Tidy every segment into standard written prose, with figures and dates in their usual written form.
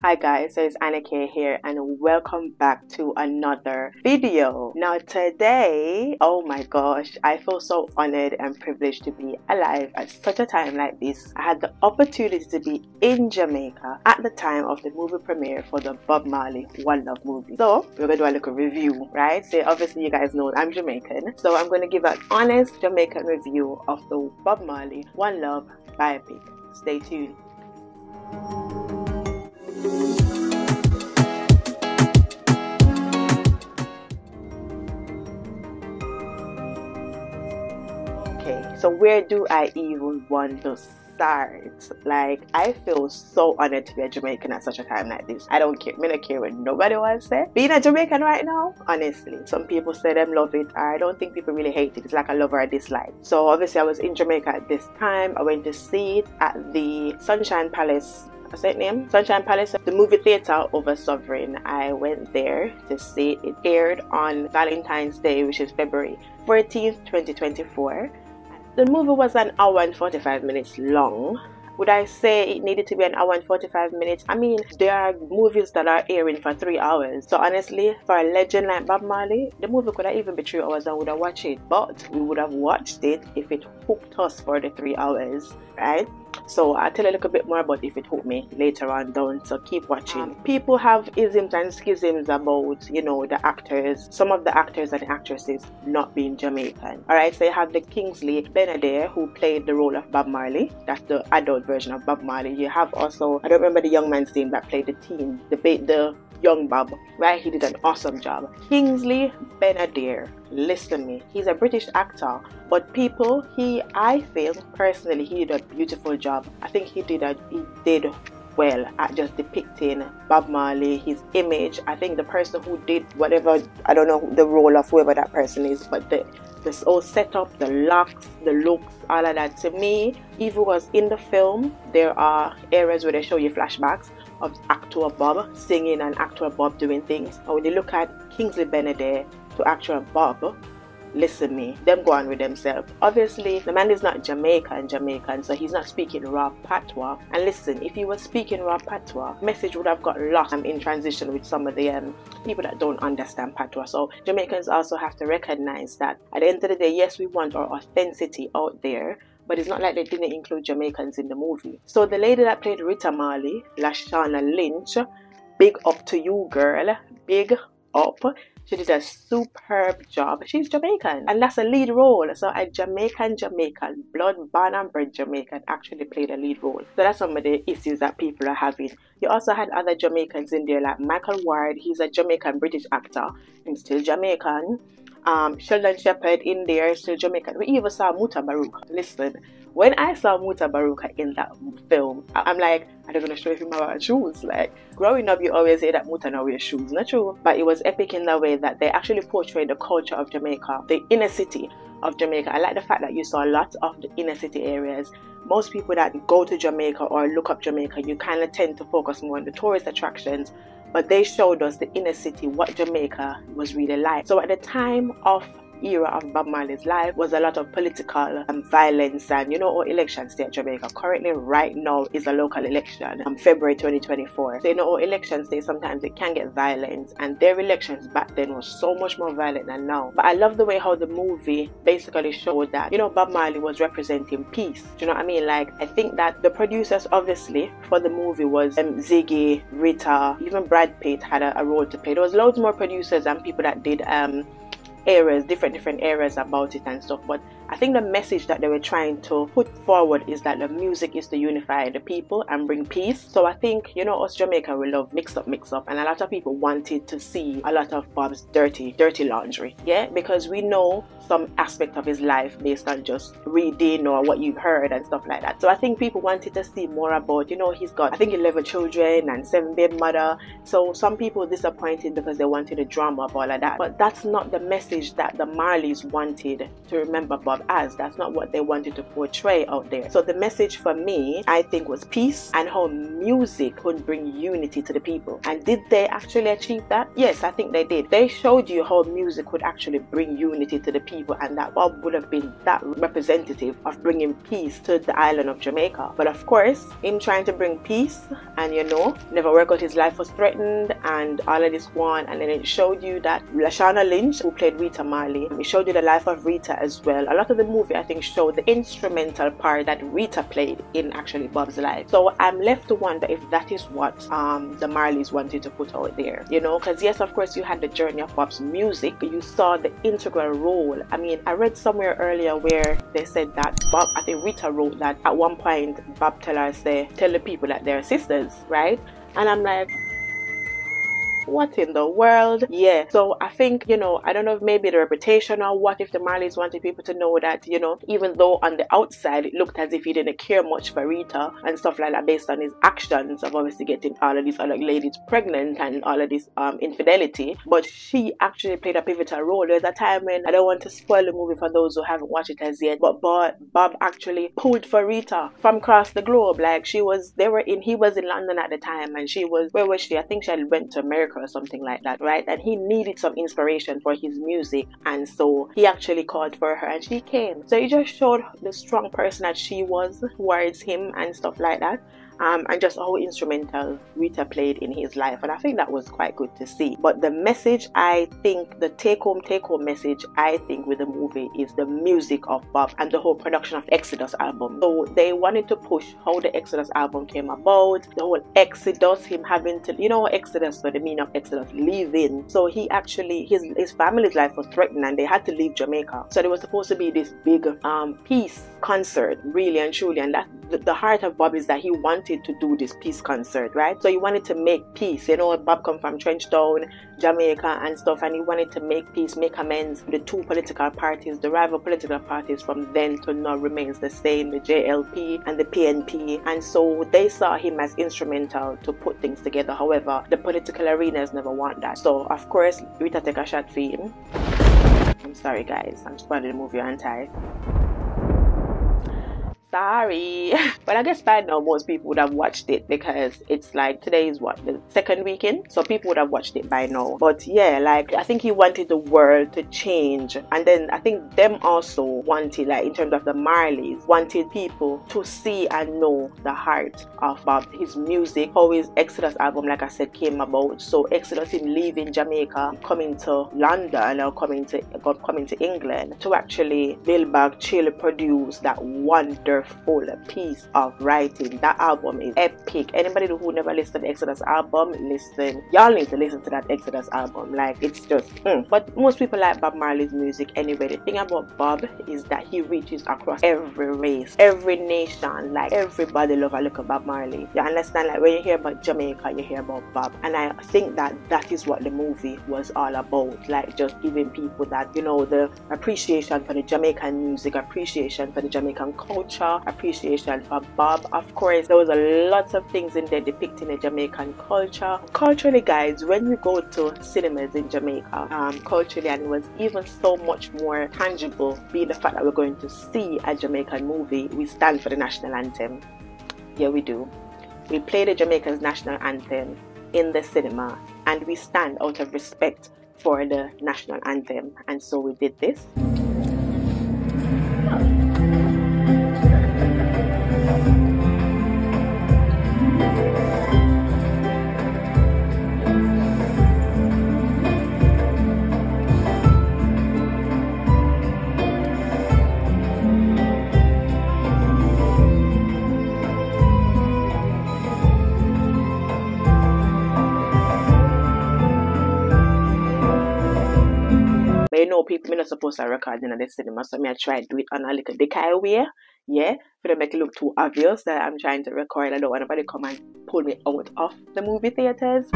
Hi guys, so it's Annakay here and welcome back to another video. Now today, oh my gosh, I feel so honored and privileged to be alive at such a time like this. I had the opportunity to be in Jamaica at the time of the movie premiere for the Bob Marley One Love movie. So we're going to do a little review, right? So obviously you guys know I'm Jamaican, so I'm going to give an honest Jamaican review of the Bob Marley One Love Biopic. Stay tuned. Okay, so where do I even want to start? Like, I feel so honored to be a Jamaican at such a time like this. I don't care. I don't care what nobody wants to say. Being a Jamaican right now, honestly, some people say them love it. I don't think people really hate it. It's like a love or a dislike. So obviously I was in Jamaica at this time. I went to see it at the Sunshine Palace. What's that name? Sunshine Palace, the movie theater over Sovereign. I went there to see it. It aired on Valentine's Day, which is February 14th, 2024. The movie was an hour and 45 minutes long. Would I say it needed to be an hour and 45 minutes? I mean, there are movies that are airing for 3 hours. So honestly, for a legend like Bob Marley, the movie could have even been 3 hours and we would have watched it. But we would have watched it if it hooked us for the 3 hours, right? So I'll tell you a little bit more about if it hooked me later on down, so keep watching. People have isms and schisms about, you know, the actors, some of the actors and actresses not being Jamaican. Alright, so you have the Kingsley Benadir who played the role of Bob Marley. That's the adult version of Bob Marley. You have also, I don't remember the young man's name that played the teen, the young Bob, right? He did an awesome job. Kingsley Benadir, listen to me, he's a British actor, but people, I feel personally he did a beautiful job. I think he did well at just depicting Bob Marley, his image. I think the person who did whatever, I don't know the role of whoever that person is, but this whole setup, the locks, the looks, all of that, to me, if it was in the film, there are areas where they show you flashbacks of actor Bob singing and actor Bob doing things. And when you look at Kingsley Benadir to actor Bob, listen me, them go on with themselves. Obviously, the man is not Jamaican, so he's not speaking raw patois. And listen, if he was speaking raw patois, message would have got lost in transition with some of the people that don't understand patois. So Jamaicans also have to recognize that at the end of the day, yes, we want our authenticity out there, but it's not like they didn't include Jamaicans in the movie. So the lady that played Rita Marley, Lashana Lynch, big up to you, girl. Big up. She did a superb job. She's Jamaican, and that's a lead role. So a Jamaican, blood, born and bred Jamaican actually played a lead role. So that's some of the issues that people are having. You also had other Jamaicans in there, like Michael Ward. He's a Jamaican British actor. He's still Jamaican. Sheldon Shepherd in there, still Jamaican. We even saw Muta Baruch. Listen, when I saw Muta Baruch in that film, I'm like, are they going to show him about shoes? Like, growing up, you always say that Muta now wears shoes. Not true. But it was epic in the way that they actually portrayed the culture of Jamaica, the inner city of Jamaica. I like the fact that you saw a lot of the inner city areas. Most people that go to Jamaica or look up Jamaica, you kind of tend to focus more on the tourist attractions. But they showed us the inner city, what Jamaica was really like. So at the time of era of Bob Marley's life was a lot of political violence, and you know, our election state Jamaica currently right now is a local election, February 2024. So you know, our election state sometimes it can get violent, and their elections back then was so much more violent than now. But I love the way how the movie basically showed that, you know, Bob Marley was representing peace. Do you know what I mean? Like, I think that the producers obviously for the movie was Ziggy, Rita, even Brad Pitt had a role to play. There was loads more producers and people that did areas, different areas about it and stuff. But I think the message that they were trying to put forward is that the music is to unify the people and bring peace. So I think, you know, us Jamaica, we love mix up, and a lot of people wanted to see a lot of Bob's dirty laundry, yeah, because we know some aspect of his life based on just reading or what you've heard and stuff like that. So I think people wanted to see more about, you know, he's got, I think, 11 children and 7 baby mother. So some people were disappointed because they wanted a drama of all of that. But that's not the message that the Marleys wanted to remember Bob Bob as. That's not what they wanted to portray out there. So the message for me, I think, was peace and how music could bring unity to the people. And did they actually achieve that? Yes, I think they did. They showed you how music could actually bring unity to the people, and that Bob would have been that representative of bringing peace to the island of Jamaica. But of course, him trying to bring peace and, you know, never work out, his life was threatened and all of this one. And then it showed you that Lashana Lynch, who played Rita Marley, it showed you the life of Rita as well. A lot of the movie, I think, showed the instrumental part that Rita played in actually Bob's life. So I'm left to wonder if that is what the Marleys wanted to put out there, you know, because yes, of course, you had the journey of Bob's music. You saw the integral role. I mean, I read somewhere earlier where they said that Bob, I think Rita wrote that at one point Bob tell the people that they're sisters, right? And I'm like, what in the world? Yeah, so I think, you know, I don't know if maybe the reputation or what, if the Marleys wanted people to know that, you know, even though on the outside it looked as if he didn't care much for Rita and stuff like that, based on his actions of obviously getting all of these other ladies pregnant and all of this infidelity, but she actually played a pivotal role. There's a time when, I don't want to spoil the movie for those who haven't watched it as yet, but Bob actually pulled for Rita from across the globe. Like, he was in London at the time, and she was, where was she? I think she had went to America or something like that, right? And he needed some inspiration for his music, and so he actually called for her and she came. So it just showed the strong person that she was towards him and stuff like that. And just how instrumental Rita played in his life, and I think that was quite good to see. But the message, I think the take home message, I think, with the movie is the music of Bob and the whole production of the Exodus album. So they wanted to push how the Exodus album came about, the whole Exodus, him having to, you know, Exodus, so the meaning of Exodus, leaving. So he actually, his family's life was threatened and they had to leave Jamaica. So there was supposed to be this big peace concert, really and truly, and that the heart of Bob is that he wanted to do this peace concert, right? So he wanted to make peace. You know, Bob come from Trenchtown, Jamaica and stuff, and he wanted to make peace, make amends. The two political parties, the rival political parties from then to now remains the same, the JLP and the PNP, and so they saw him as instrumental to put things together. However, the political arenas never want that. So of course, Rita take a shot for him. I'm sorry guys, I'm spoiling the movie, aren't I? Sorry. But I guess by now most people would have watched it, because it's like, today is what, the second weekend, so people would have watched it by now. But yeah, like, I think he wanted the world to change, and then I think them also wanted, like, in terms of the Marleys, wanted people to see and know the heart of Bob, his music, how his Exodus album, like I said, came about. So Exodus, him leaving Jamaica, coming to London, or coming to England to actually build back, chill, produce that wonderful piece of writing. That album is epic. Anybody who never listened to the Exodus album, listen. Y'all need to listen to that Exodus album. Like, it's just But most people like Bob Marley's music anyway. The thing about Bob is that he reaches across every race, every nation. Like, everybody love a look at Bob Marley. You understand? Like, when you hear about Jamaica, you hear about Bob, and I think that is what the movie was all about. Like, just giving people that, you know, the appreciation for the Jamaican music, appreciation for the Jamaican culture, appreciation for Bob. Of course, there was a lot of things in there depicting the Jamaican culture. Culturally, guys, when we go to cinemas in Jamaica, culturally, and it was even so much more tangible, being the fact that we're going to see a Jamaican movie, we stand for the national anthem. Yeah, we do. We play the Jamaica's national anthem in the cinema, and we stand out of respect for the national anthem, and so we did this. You know, people, I'm not supposed to record in the cinema, so I try to do it on a little decay way. Yeah, for to make it look too obvious that I'm trying to record. I don't want anybody to come and pull me out of the movie theaters.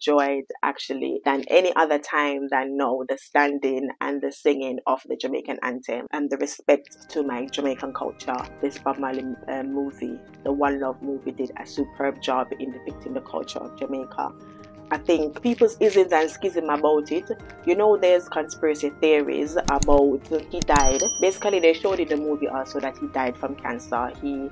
enjoyed actually than any other time than now the standing and the singing of the Jamaican anthem and the respect to my Jamaican culture. This Bob Marley movie, the One Love movie, did a superb job in depicting the culture of Jamaica. I think people's isms and schism about it. You know, there's conspiracy theories about he died. Basically, they showed in the movie also that he died from cancer. He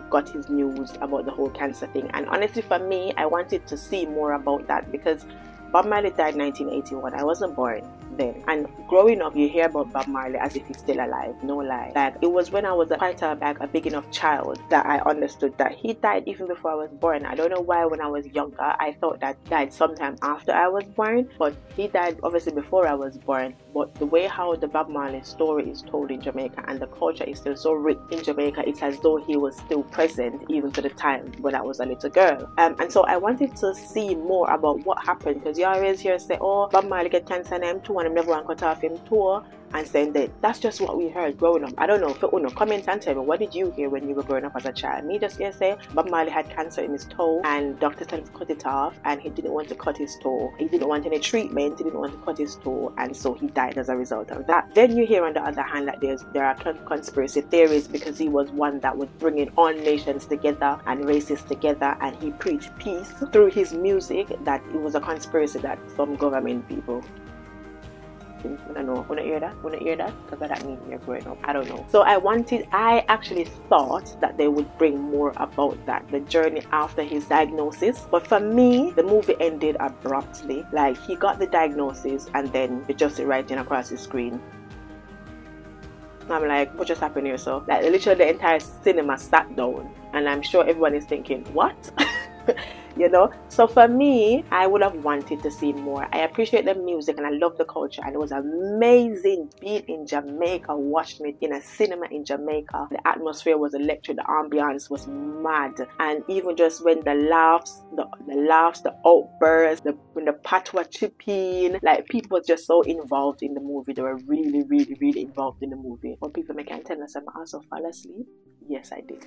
got his news about the whole cancer thing. And honestly, for me, I wanted to see more about that because Bob Marley died in 1981. I wasn't born then. And growing up, you hear about Bob Marley as if he's still alive. No lie. Like, it was when I was quite a big enough child that I understood that he died even before I was born. I don't know why when I was younger, I thought that he died sometime after I was born. But he died obviously before I was born. But the way how the Bob Marley story is told in Jamaica and the culture is still so rich in Jamaica, it's as though he was still present even to the time when I was a little girl. And so I wanted to see more about what happened, because you always hear say, oh, Bob Marley get cancer and him too, and him never want to cut off him tour and saying that. That's just what we heard growing up. I don't know, for Uno, comment and tell me, what did you hear when you were growing up as a child? Me just hear say Bob Marley had cancer in his toe and doctor told him to cut it off, and he didn't want to cut his toe. He didn't want any treatment, he didn't want to cut his toe, and so he died as a result of that. Then you hear on the other hand that there are conspiracy theories because he was one that was bringing all nations together and races together, and he preached peace through his music, that it was a conspiracy that some government people. I don't know. Wanna hear that? Wanna hear that? Because that means you're growing up. I don't know. So I actually thought that they would bring more about that, the journey after his diagnosis. But for me, the movie ended abruptly. Like, he got the diagnosis and then it just right in across the screen. I'm like, what just happened here? So, like, literally the entire cinema sat down, and I'm sure everyone is thinking, what? You know, so for me, I would have wanted to see more. I appreciate the music and I love the culture, and it was amazing being in Jamaica, watching it in a cinema in Jamaica. The atmosphere was electric, the ambience was mad, and even just when the laughs, the outbursts, when the patois chipping, like, people were just so involved in the movie. They were really, really, really involved in the movie. When people make an tell us I also fall asleep. Yes, I did.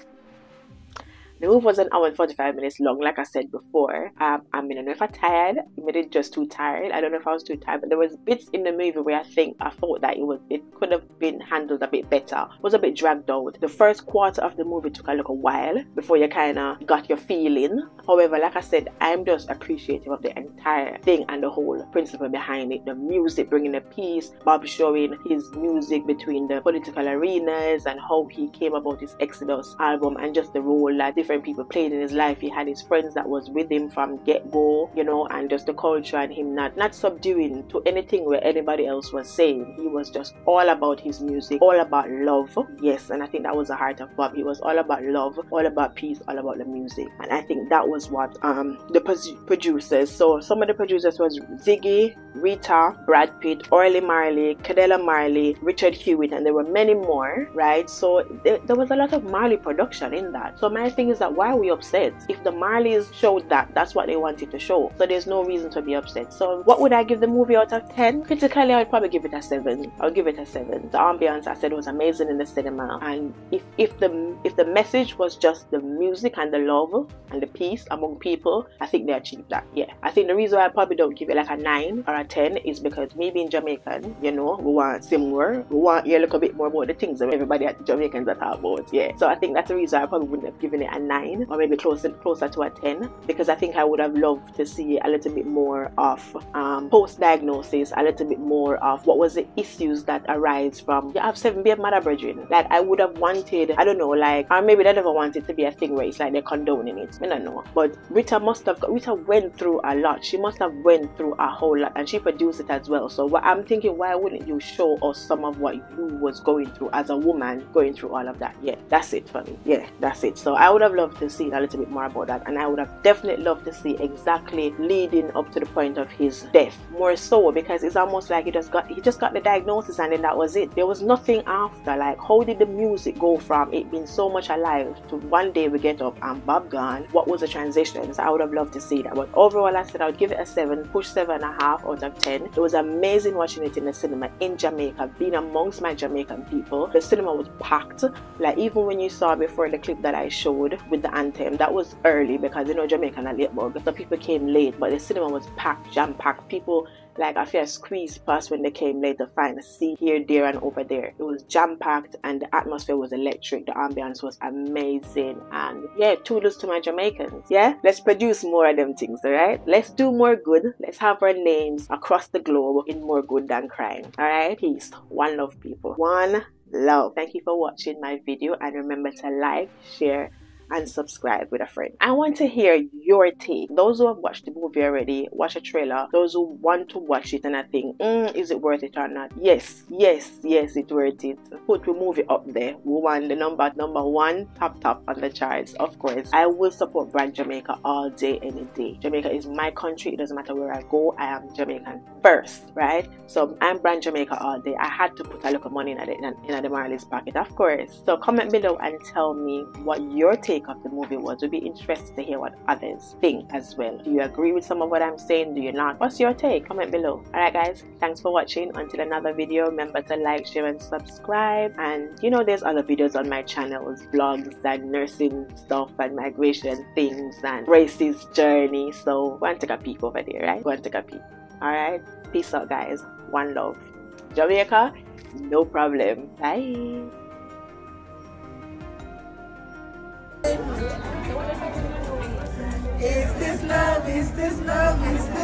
The movie was an hour and 45 minutes long, like I said before. I don't know if I'm tired. Maybe just too tired. I don't know if I was too tired, but there was bits in the movie where I thought that it could have been handled a bit better. It was a bit dragged out. The first quarter of the movie took a little while before you kind of got your feeling. However, like I said, I'm just appreciative of the entire thing and the whole principle behind it. The music bringing the peace, Bob showing his music between the political arenas and how he came about his Exodus album, and just the role that different people played in his life. He had his friends that was with him from get-go, you know, and just the culture and him not subduing to anything where anybody else was saying. He was just all about his music, all about love. Yes, and I think that was the heart of Bob. He was all about love, all about peace, all about the music. And I think that was what the producers, so some of the producers was Ziggy, Rita, Brad Pitt, Orly Marley, Cadella Marley, Richard Hewitt, and there were many more, right? So there was a lot of Marley production in that. So my thing is that, why are we upset? If the Marleys showed that's what they wanted to show. So there's no reason to be upset. So what would I give the movie out of 10? Critically, I would probably give it a 7. I'll give it a 7. The ambience, I said, was amazing in the cinema. And if the message was just the music and the love and the peace among people, I think they achieved that. Yeah. I think the reason why I probably don't give it like a 9 or a 10 is because me being Jamaican, you know, we want similar. We want a little bit more about the things that everybody at the Jamaicans are talking about. Yeah. So I think that's the reason I probably wouldn't have given it a 9 or maybe closer to a 10, because I think I would have loved to see a little bit more of post-diagnosis, a little bit more of what was the issues that arise from, you have 7 baby mother brethren. Like, I would have wanted, I don't know, like, or maybe they never wanted to be a thing where it's like they're condoning it. I don't know. But Rita went through a lot. She must have went through a whole lot, and she produced it as well. So what I'm thinking, why wouldn't you show us some of what you was going through as a woman, going through all of that? Yeah, that's it for me. Yeah, that's it. So I would have loved to see a little bit more about that, and I would have definitely loved to see exactly leading up to the point of his death, more so, because it's almost like he just got the diagnosis and then that was it. There was nothing after. Like, how did the music go from it being so much alive to one day we get up and Bob gone? What was the transition? So I would have loved to see that. But overall, I said I would give it a 7, push 7.5 out out of 10. It was amazing watching it in the cinema in Jamaica, being amongst my Jamaican people. The cinema was packed. Like, even when you saw before the clip that I showed with the anthem, that was early because, you know, Jamaican are late bug, so people came late, but the cinema was packed, jam-packed. People, like, I feel squeezed past when they came late to find a seat here, there, and over there. It was jam-packed, and the atmosphere was electric. The ambience was amazing. And yeah, toodles to my Jamaicans. Yeah, let's produce more of them things, all right? Let's do more good. Let's have our names across the globe in more good than crime. All right, peace. One love, people. One love. Thank you for watching my video, and remember to like, share, and subscribe with a friend. I want to hear your take. Those who have watched the movie already, watch a trailer. Those who want to watch it and I think, is it worth it or not? Yes, it's worth it. Put the movie up there. We want the number one top on the charts. Of course, I will support Brand Jamaica all day, any day. Jamaica is my country. It doesn't matter where I go. I am Jamaican first, right? So I'm Brand Jamaica all day. I had to put a little money in the Marley's pocket, of course. So comment below and tell me what your take of the movie was. We'll be interested to hear what others think as well. Do you agree with some of what I'm saying? Do you not? What's your take? Comment below. Alright guys, thanks for watching. Until another video, remember to like, share, and subscribe. And you know, there's other videos on my channels, vlogs and nursing stuff and migration things and racist journey. So go and take a peek over there, right? Go and take a peek. Alright, peace out guys. One love. Jamaica, no problem. Bye. Is this love? Is this love? Is this